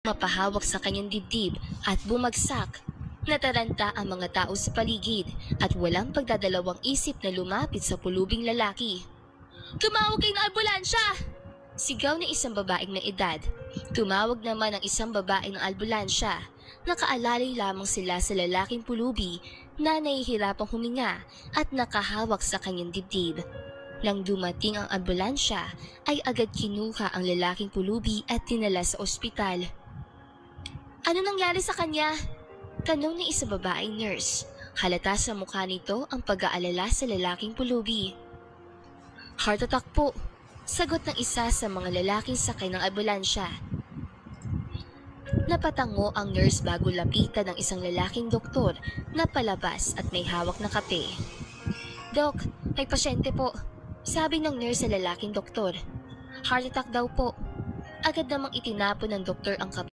mapahawak sa kanyang dibdib at bumagsak. Nataranta ang mga tao sa paligid at walang pagdadalawang isip na lumapit sa pulubing lalaki. "Tumawag kayo ng ambulansya!" Sigaw ng isang babaeng na edad. Tumawag naman ang isang babae ng ambulansya. Nakaalalay lamang sila sa lalaking pulubi na nahihirapang huminga at nakahawak sa kanyang dibdib. Nang dumating ang ambulansya ay agad kinuha ang lalaking pulubi at dinala sa ospital. "Ano nangyari sa kanya?" Tanong ng isang babaeng nurse. Halata sa mukha nito ang pag-aalala sa lalaking pulubi. "Heart attack po," sagot ng isa sa mga lalaking sakay ng ambulansya. Napatango ang nurse bago lapitan ng isang lalaking doktor na palabas at may hawak na kape. "Dok, may pasyente po," sabi ng nurse sa lalaking doktor. "Heart attack daw po." Agad namang itinapon ng doktor ang kape